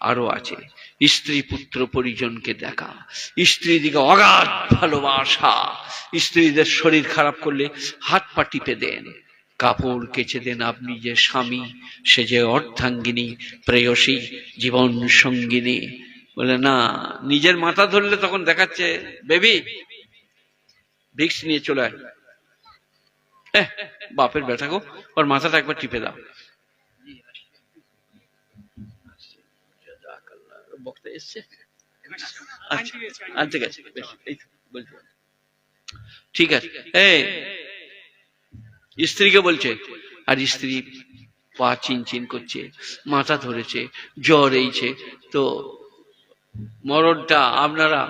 আরো আছে স্ত্রী পুত্র পরিজনকে দেখা, স্ত্রী দিকে অগাধ ভালোবাসা, স্ত্রীদের শরীর খারাপ করলে হাত পা টিপে দেন, কাপড় কেচে দেন। আপনি যে স্বামী, সে যে অর্ধাঙ্গিনী, প্রেয়সী, জীবন সঙ্গিনী। বলে না, নিজের মাথা ধরলে তখন দেখাচ্ছে বেবি ভিক্স নিয়ে চলে আয়। বাপের বেটা গো, ওর মাথাটা একবার টিপে দাও। বক্তা এসছে, আনতে গেছে, ঠিক আছে। স্ত্রীকে বলছে, আর স্ত্রী পা চিনচিন করছে, মাথা ধরেছে, জ্বর এইছে। তো মরণটা আপনারা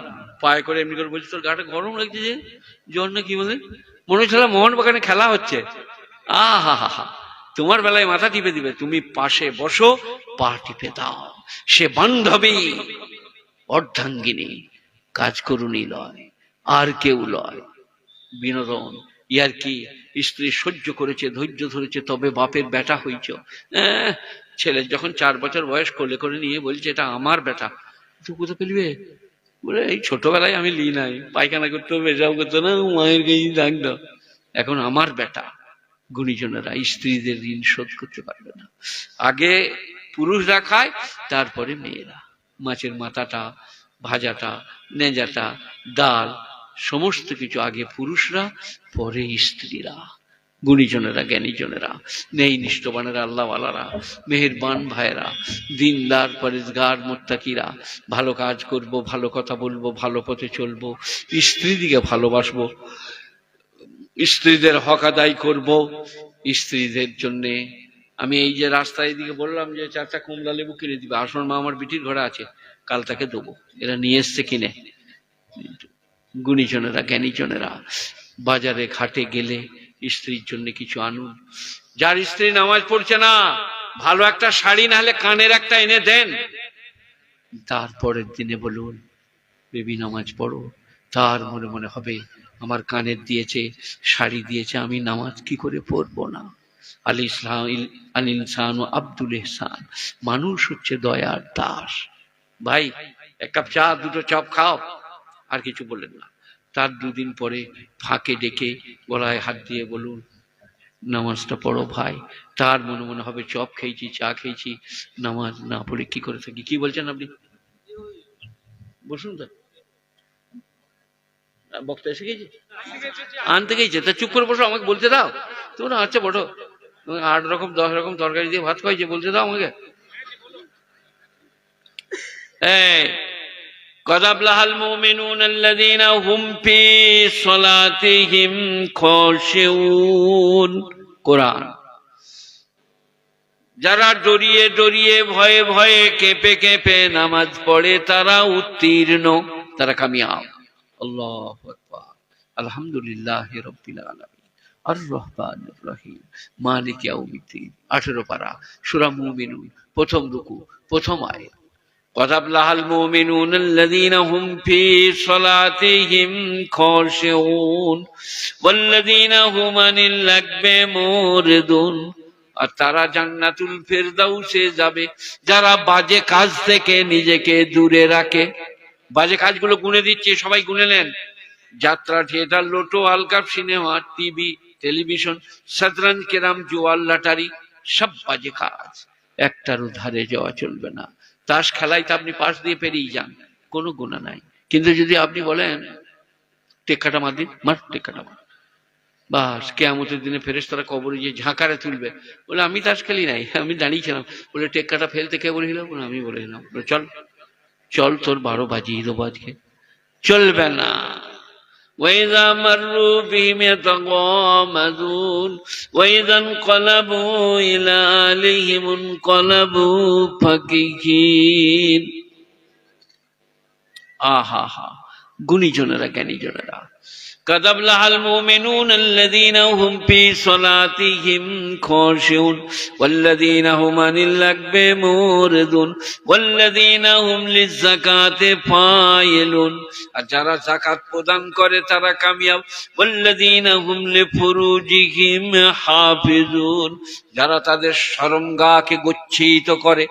পায়ে করে এমনি করে বলছে, তোর গাটা গরম লাগছে যে, জ্বর না কি বলে, মনে হচ্ছে মোহন বাগানে খেলা হচ্ছে। আহা হা হা, তোমার বেলায় মাথা টিপে দিবে, তুমি পাশে বসো, পা টিপে দাও। সে বান্ধবী, অর্ধাঙ্গিনী, কাজ করুনি লয়, আর কেউ লয়। বিনোদন ইয়ার কি, স্ত্রী সহ্য করেছে, ধৈর্য ধরেছে, তবে বাপের বেটা হইছ। ছেলের যখন 4 বছর বয়স, কোলে করে নিয়ে বলছে এটা আমার বেটা। তুই কোথাও পেলিবে? বলে এই ছোটবেলায় আমি লি নাই, পায়খানা করতে হবে, এসব করতো না, মায়ের গায়ে ডাক দাও, এখন আমার বেটা। গুণীজনেরা স্ত্রীদের ঋণ শোধ করতে পারবে না। আগে পুরুষরা খায়, তারপরে মেয়েরা। মাছের মাথাটা, ভাজাটা, নেজাটা, ডাল, সমস্ত কিছু আগে পুরুষরা, পরে স্ত্রীরা। গুণীজনেরা, জ্ঞানীজনেরা, নেই নিষ্ঠবানেরা, আল্লাহওয়ালারা, মেহেরবান ভাইয়েরা, দিনদার পরেজগার মুত্তাকিরা, ভালো কাজ করব, ভালো কথা বলবো, ভালো পথে চলবো, স্ত্রীদিকে ভালোবাসবো, স্ত্রীদের হক আদায় করব। স্ত্রীদের জন্য আমি এই যে রাস্তায় দিকে বললাম যে 4টা কমলা লেবু কিনে দিবে, আসল মা আমার বিটির ঘরে আছে, কাল তাকে দেবো। এরা নিয়ে এসছে কিনে। গুণীজনেরা, জ্ঞানীজনেরা, বাজারে ঘাটে গেলে স্ত্রীর জন্য কিছু আনুন। যার স্ত্রী নামাজ পড়ছে না, ভালো একটা শাড়ি না হলে কানের একটা এনে দেন। তারপরের দিনে বলুন বেবি নামাজ পড়ো, তার মনে মনে হবে আমার কানের দিয়েছে, শাড়ি দিয়েছে, আমি নামাজ কি করে পড়বো না। আল ইসলাম আল ইনসান আব্দুল ইহসান, মানুষ হচ্ছে দয়ার দাস। ভাই 1 কাপ চা, 2টো চপ খাও, আর কিছু বললেন না। তার 2 দিন পরে ফাঁকে ডেকে গলায় হাত দিয়ে বলুন নামাজটা পড়ো ভাই। তার মনে মনে হবে চপ খেয়েছি, চা খেয়েছি, নামাজ না পড়ে কি করে থাকি। কি বলছেন আপনি? বসুন তো, বক্তা এসে গেছে, আনতে গেছে, তা চুপ করে বসো, আমাকে বলতে দাও। তোমরা আচ্ছা বটো, 8 রকম 10 রকম তরকারি দিয়ে ভাত খাইছে, বলতে দাও আমাকে। قد أفلح المؤمنون الذين هم في صلاتهم خاشعون। কোরআন। যারা ডরিয়ে ডরিয়ে, ভয়ে ভয়ে, কেঁপে কেঁপে নামাজ পড়ে, তারা উত্তীর্ণ, তারা কামিয়াব। আল্লাহু আকবার। আলহামদুলিল্লাহি রাব্বিল আলামিন আর রহমানির রহিম মালিক ইয়াউমিদ্দিন। 18 পারা, সূরা মুমিনুন, প্রথম রুকু, প্রথম আয়াত। قد أفلح المؤمنون الذين هم في صلاتهم خاشعون والذين هم عن اللغو معرضون। আর তারা জান্নাতুল ফেরদাউসে যাবে যারা বাজে কাজ থেকে নিজেকে দূরে রাখে। বাজে কাজগুলো গুনে দিচ্ছে, সবাই গুনে নেন। যাত্রা, থিয়েটার, লোটো, আলকাপ, সিনেমা, টিভি, টেলিভিশন, শতরঞ্জ, ক্যারাম, জুয়া, লটারি, সব বাজে কাজ। একটারও ধারে যাওয়া চলবে না। তাস খেলায় তো আপনি পাশ দিয়ে পেরিয়ে যান, কোনো গুণা নাই। কিন্তু যদি আপনি বলেন টেক্কাটা মার দিন, মার টেক্কাটা মার, বাস কিয়ামতের দিনে ফেরেশতারা কবরে গিয়ে ঝাঁকারে তুলবে। বলে আমি তাস খেলি নাই, আমি দাঁড়িয়েছিলাম। বলে টেক্কাটা ফেলতে কে বলেছিল? বলে আমি বলেছিলাম। চল চল, তোর 12 বাজিয়ে দেবো আজকে। চলবে না। وإذا مروا بهم يتغامزون وإذا انقلبوا إلى أهلهم انقلبوا فكهين। আহা হা, গুণীজনেরা, জ্ঞানীজনেরা। قد أفلح المؤمنون الذين هم في صلاتهم خاشعون والذين هم عن اللغو معرضون والذين هم للزكاة فاعلون। আর যারা যাকাত প্রদান করে তারা কামিয়াব। والذين هم لفروجهم حافظون যারা তাদের শরমগাহকে গচ্ছিত করে,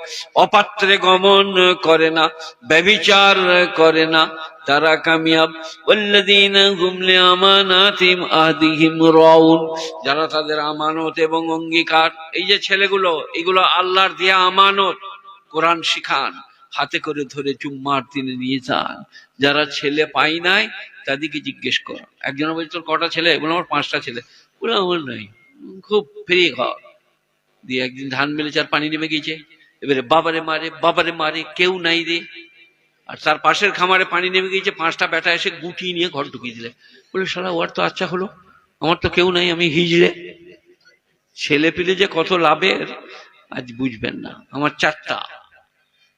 অপাত্রে গমন করে না, ব্যভিচার করে না, তারা কামিয়াব। ওয়াল্লাযীনা হুম লিআমানাতিহিম আহদিহিম রাউন, যারা তাদের আমানত এবং অঙ্গীকার, এই যে ছেলেগুলো, এগুলো আল্লাহর দেয়া আমানত, কোরআন শিখান, হাতে করে ধরে জুম্মার দিনে নিয়ে যান। যারা ছেলে পাই নাই তাদেরকে জিজ্ঞেস কর। একজন বলছে তোর কটা ছেলে? বলে আমার 5টা ছেলে। বলে আমার নাই, খুব ফ্রি ঘর দিয়ে একদিন ধান মেলেছে আর পানি নেমে গিয়েছে, এবারে বাবারে মারে কেউ নাই রে। আর তার পাশের খামারে পানি নেমে গিয়েছে, 5টা বেটা এসে গুটি নিয়ে ঘর ঢুকিয়ে দিলে। বলে শালা ওর তো আচ্ছা হলো, আমার তো কেউ নাই, আমি হিজড়ে। ছেলে পিলে যে কত লাভের আজ বুঝবেন না। আমার 4টা,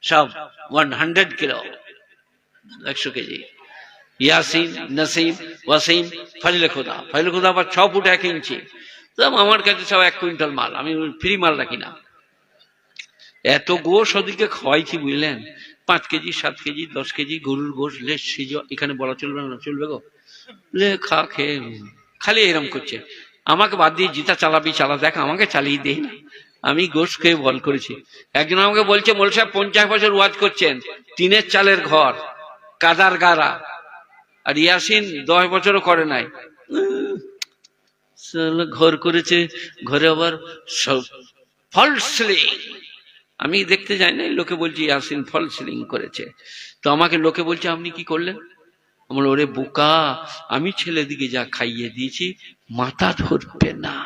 সব 100 কিলো, 100 কেজি। ইয়াসিন, নাসিম, ওয়াসিম, ফজলে খোদা আবার 6 ফুট 1 ইঞ্চি। সব আমার কাছে সব 1 কুইন্টাল মাল, আমি ফ্রি মাল রাখি না। এত গোশ ওদিকে খাওয়াইছি বুঝলেন, 5 কেজি 7 কেজি 10 কেজি গরুর গোশ, লেজ সিজ, এখানে বলা চলবে না, চলবে গো, লে খা খেয়ে খালি এরম করছে। আমাকে বাদ দিয়ে জিতা চালাবি চালা, দেখ আমাকে চালিয়ে দেই না, আমি গোশ খেয়ে বল করেছি। একজন আমাকে বলছে মোল সাহেব 50 বছর ওয়াজ করছেন, টিনের চালের ঘর, কাদার গাড়া, আর ইয়াসিন 10 বছরও করে নাই। ঘর করেছে, ঘরে আবার ফলস সিলিং। আমি দেখতে যাই নাই, লোকে বলছে ইয়াসিন ফল সিলিং করেছে। তো আমাকে লোকে বলছে আপনি কি করলেন? আমার ওরে বোকা, আমি ছেলেদিকে যা খাইয়ে দিয়েছি মাথা ধরবে না।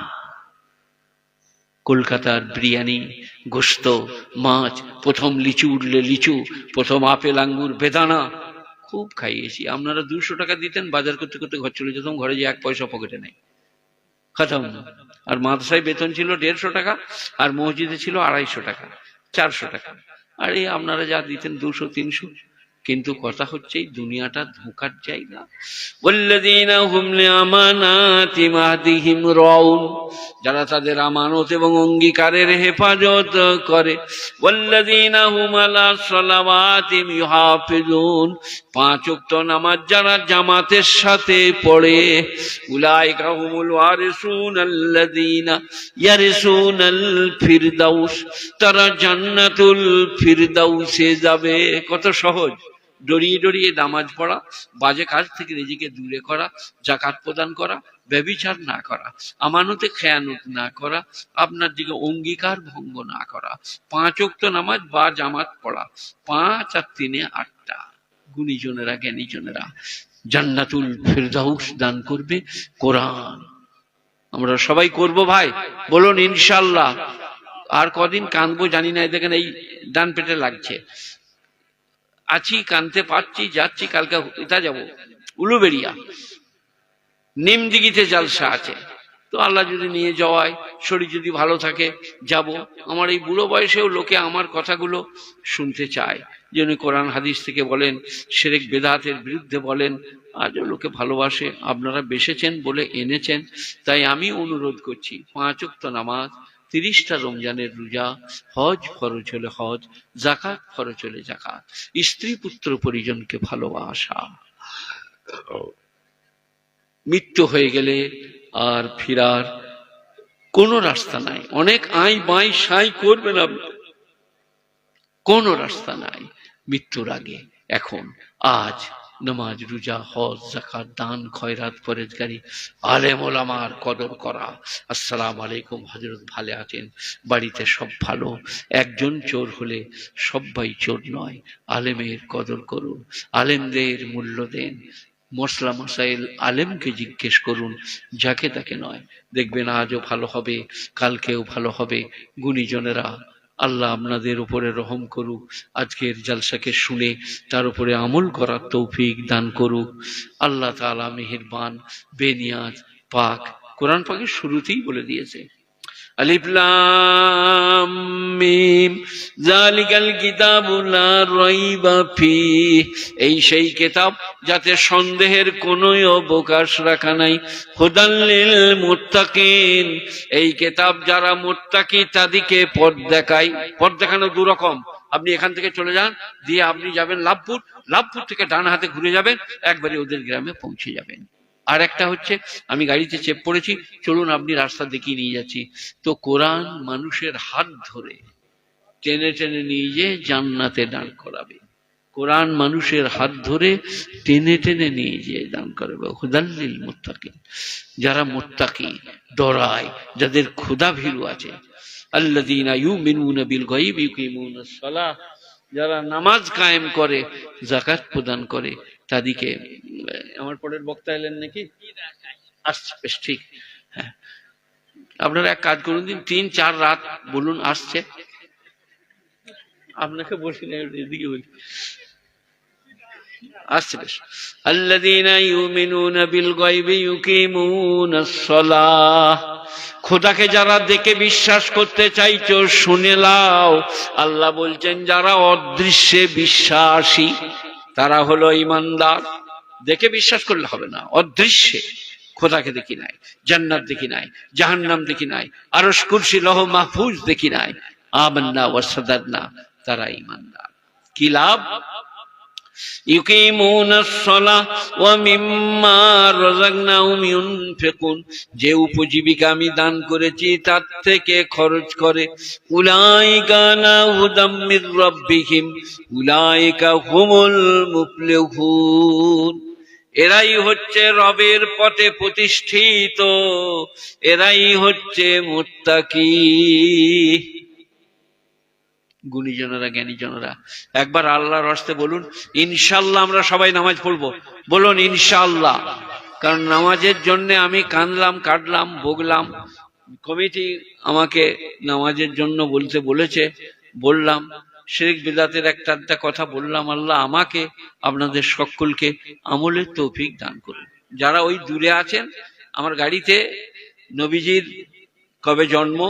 কলকাতার বিরিয়ানি, গোস্ত, মাছ, প্রথম লিচু উঠলে লিচু, প্রথম আপেল আঙ্গুর বেদানা, খুব খাইয়েছি। আপনারা 200 টাকা দিতেন, বাজার করতে করতে ঘর চলে যেতাম, ঘরে যে 1 পয়সা পকেটে নেই, খতম। আর মাদ্রাসায় বেতন ছিল 150 টাকা, আর মসজিদে ছিল 250 টাকা, 400 টাকা। আর এই আপনারা যা দিতেন 200 300। কিন্তু কথা হচ্ছে এই দুনিয়াটা ধোঁকার জায়গা। ওয়াল্লাযীনা হুম লিআমানাতিহিম আহদিহিম রাউন, যারা তাদের আমানত এবং অঙ্গীকারের হেফাজত করে। ওয়াল্লাযীনা হুম আলা সালাওয়াতিহিম ইউহাফিজুন, 5 ওয়াক্ত নামাজ যারা জামাতের সাথে পড়ে, উলাইকা হুমুল ওয়ারিসুন আল্লাযীনা ইয়ারিসুনাল ফিরদাউস, তারা জান্নাতুল ফিরদাউসে যাবে। কত সহজ, ডরিয়ে ডরিয়ে নামাজ পড়া, বাজে কাজ থেকে নিজেকে দূরে করা, যাকাত প্রদান করা, ব্যভিচার না করা, আমানতে খেয়ানত না করা, আপনার দিকে অঙ্গীকার ভঙ্গ না করা, 5 ওয়াক্ত নামাজ বা জামাত পড়া, 5 আর 3 8টা। গুণীজনেরা জ্ঞানীজনেরা জান্নাতুল ফিরদাউস দান করবে কোরআন। আমরা সবাই করব ভাই, বলুন ইনশাআল্লাহ। আর কদিন কাঁদবো জানি না, দেখেন এই ডান পেটে লাগছে, আছি, কানতে পারছি, যাচ্ছি। কালকে এটা যাব উলুবেড়িয়া, নিমদিঘিতে জালসা আছে। তো আল্লাহ যদি নিয়ে যাওয়ায়, শরীর যদি ভালো থাকে যাব। আমার এই বুড়ো বয়সেও লোকে আমার কথাগুলো শুনতে চায়, যিনি কোরআন হাদিস থেকে বলেন, শিরক বেদাতের বিরুদ্ধে বলেন, আজও লোকে ভালোবাসে। আপনারা বেসেছেন বলে এনেছেন, তাই আমি অনুরোধ করছি 5 ওয়াক্ত নামাজ, 30টা রমজানের রোজা, হজ ফরজ হলে হজ, যাকাত ফরজ হলে যাকাত, স্ত্রী পুত্র পরিজনকে ভালোবাসা। মৃত্যু হয়ে গেলে আর ফিরার কোনো রাস্তা নাই। অনেক আই বাই সাই করবেন আপনি, কোনো রাস্তা নাই মৃত্যুর আগে। এখন আজ নামাজ, রোজা, হজ, যাকাত, দান, খয়রাত, পরেজগারি, আলেম ওলামার কদর করা। আসসালামু আলাইকুম, হযরত ভালো আছেন? বাড়িতে সব ভালো? একজন চোর হলে সবাই চোর নয়, আলেমের কদর করুন, আলেমদের মূল্য দেন। মশলা মাসাইল আলেমকে জিজ্ঞেস করুন, যাকে তাকে নয়। দেখবেন আজও ভালো হবে, কালকেও ভালো হবে। গুণীজনেরা, আল্লাহ আপনাদের উপরে রহম করুক, আজকের জালসাকে শুনে তার উপরে আমল করার তৌফিক দান করুক। আল্লাহ তাআলা মেহেরবান, বেনিয়াজ, পাক। কোরআন পাকের শুরুতেই বলে দিয়েছে, আলিফ লাম মিম যালিকাল কিতাবু লা রাইবা ফিহ, এই সেই কিতাব যাতে সন্দেহের কোনো অবকাশ রাখা নাই। হুদাল লিল মুত্তাকিন, এই কিতাব যারা মুত্তাকি তাদেরকে পথ দেখায়। পথ দেখানো 2 রকম। আপনি এখান থেকে চলে যান, দিয়ে আপনি যাবেন লাভপুর, লাভপুর থেকে ডান হাতে ঘুরে যাবেন, একবারে ওদের গ্রামে পৌঁছে যাবেন। আর একটা হচ্ছে আমি গাড়িতে চেপ পড়েছি, চলুন আপনি রাস্তা দেখিয়ে নিয়ে যাচ্ছি। তো কোরআন মানুষের হাত ধরে টেনে টেনে নিয়ে যেয়ে জান্নাতে দান করাবে। কোরআন মানুষের হাত ধরে টেনে টেনে নিয়ে যেয়ে দান করাবে। হুদাল্লিল মুত্তাকিন, যারা মুত্তাকি, ডরায়, যাদের ক্ষুধা ভীরু আছে। আল্লাযীনা ইউমিনুনা বিল গায়বি ইউকিমুনাস সালাহ, যারা নামাজ কায়েম করে, যাকাত প্রদান করে, তাদেরকে। আমার পরের বক্তা এলেন নাকি? আসছে, বেশ ঠিক। হ্যাঁ, আপনারা এক কাজ করুন, দিন 3-4 রাত বলুন আসছে। আপনাকে বলি না, এদিকে বলি, আসছে বেশ। আল্লাযীনা ইউমিনুনা বিল গায়বি ইউকিমুনাস সালাহ, খোদাকে যারা দেখে বিশ্বাস করতে চাইছো শুনে লাও। আল্লাহ বলছেন যারা অদৃশ্যে বিশ্বাসী তারা হলো ঈমানদার। দেখে বিশ্বাস করলে হবে না, অদৃশ্যে, খোদাকে দেখি নাই, জান্নাত দেখি নাই, জাহান্নাম দেখি নাই, আরশ কুরসি লৌহ মাহফুজ দেখি নাই, আমান্না ওয়া সাদাদনা, তারা ঈমানদার। কি লাভ? ইউকিমুনাস সালাহ ওয়া মিম্মা রাযাকনাহুম ইউনফিকুন, যে উপজীবিকা আমি দান করেছি তার থেকে খরচ করে। উলাইকা আলা হুদাম মির রাব্বিহিম উলাইকা হুমুল মুফলিহুন, এরাই হচ্ছে রবের পথে প্রতিষ্ঠিত, এরাই হচ্ছে মুত্তাকি। গুণীজনেরা, জ্ঞানীজনেরা, একবার আল্লাহর হস্তে বলুন ইনশাআল্লাহ। আমরা সবাই নামাজ পড়বো, বলুন ইনশাআল্লাহ। কারণ নামাজের জন্য আমি কাঁদলাম, কাটলাম, ভোগলাম। কমিটি আমাকে নামাজের জন্য বলতে বলেছে, বললাম। শিরক বিদআতের একটা কথা বললাম। আল্লাহ আমাকে, আপনাদের সকলকে আমলের তৌফিক দান করুন। যারা ওই দূরে আছেন, আমার গাড়িতে নবীজির কবে জন্ম,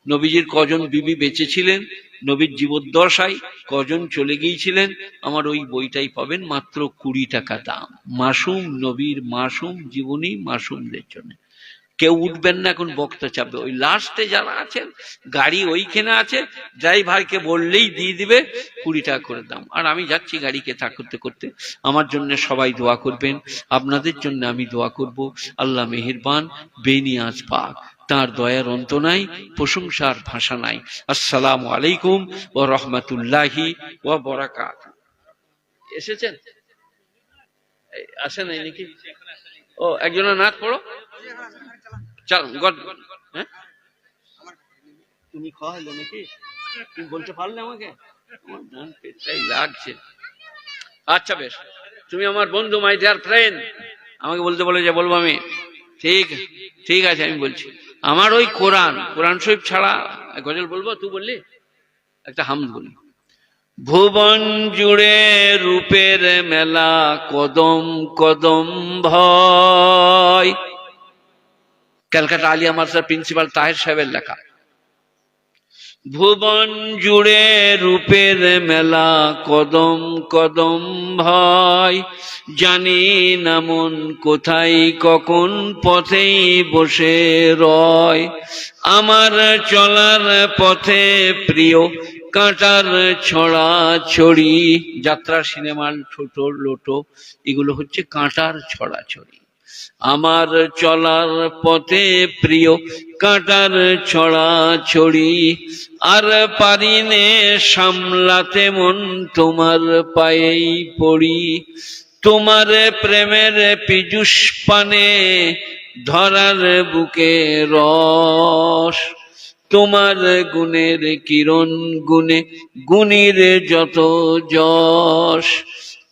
নবীজির কজন বিবি বেঁচে ছিলেন, নবীর জীবদ্দশায় কজন চলে গিয়েছিলেন, আমার ওই বইটাই পাবেন, মাত্র 20 টাকা দাম। মাসুম নবীর মাসুম জীবনী, মাসুমদের জন্য। কেউ উঠবেন না, এখন বক্তা চাপবে। ওই লাস্টে যারা আছেন, গাড়ি ওইখানে আছে, ড্রাইভারকে বললেই দিয়ে দিবে, 20 টাকা করে দাম। আর আমি যাচ্ছি গাড়িকে তা করতে করতে। আমার জন্য সবাই দোয়া করবেন, আপনাদের জন্য আমি দোয়া করব। আল্লাহ মেহেরবান, বেনিয়াজ পাক, তার দয়ার অন্ত নাই, প্রশংসার ভাষা নাই। আসসালামু আলাইকুম ওয়া রাহমাতুল্লাহি ওয়া বারাকাতুহু। এসেছেন? আসেন নাই নাকি? ও, একজনের নাচ পড়ো। চল, হ্যাঁ, তুমি খাওয়াইলে নাকি? তুমি বলতে পারলে আমাকে? আমার ডান পেটটাই লাগছে। আচ্ছা বেশ, তুমি আমার বন্ধু, মাই ডিয়ার ফ্রেন্ড, আমাকে বলতে বলে যে বলবো আমি। ঠিক, ঠিক আছে, আমি বলছি। আমার ওই কোরআন শরীফ ছাড়া গজল বলবো? তুই বললি একটা হামদ বলি। ভুবন জুড়ে রূপের মেলা, কদম কদম ভয়। ক্যালকাটা আলিয়া মাদ্রাসার প্রিন্সিপাল তাহের সাহেবের লেখা। ভুবন জুড়ে রূপের মেলা, কদম কদম ভয়। জানি না মন কোথায় কখন পথেই বসে রয়। আমার চলার পথে প্রিয় কাঁটার ছড়া ছড়ি। যাত্রা, সিনেমার ছোট লোটো, এগুলো হচ্ছে কাঁটার ছড়াছড়ি। আমার চলার পথে প্রিয় কাঁটার ছড়াছড়ি। আর পারিনে সামলাতে মন, তোমার পায়েই পড়ি। তোমার প্রেমের পীযুষ পানে, ধরার বুকে রস। তোমার গুণের কিরণ গুণে, গুণীর যত যশ।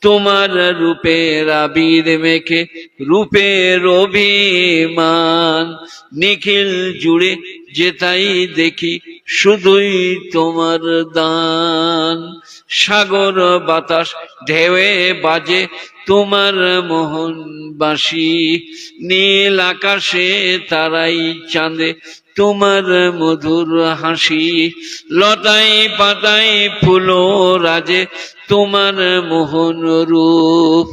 তোমার রূপের আবির মেখে, রূপের অভিমান। নিখিল জুড়ে যেতাই দেখি, শুধুই তোমার দান। সাগর বাতাস ঢেউয়ে বাজে, তোমার মোহন বাঁশি। নীল আকাশে তারাই চাঁদে, তোমার মধুর হাসি। লতায় পাতায় ফুলো রাজে, তোমার মোহন রূপ।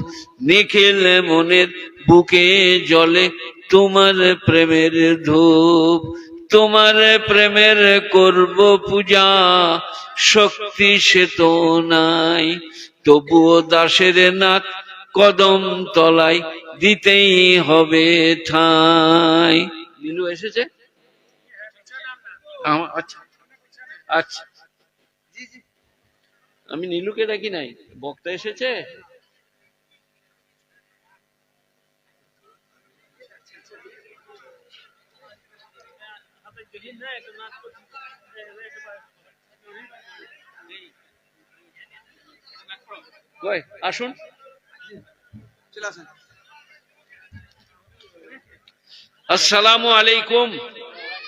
নিখিল মনের বুকে জ্বলে, তোমার প্রেমের ধূপ। তোমার প্রেমের করব পূজা, শক্তি সে তো নাই। তবুও দাসের নাথ কদম তলায় দিতেই হবে ঠাঁই। নীলু এসেছে? আচ্ছা আচ্ছা, আমি নীলুকে ডাকি নাই, বক্তা এসেছে। আসুন। আসসালামু আলাইকুম।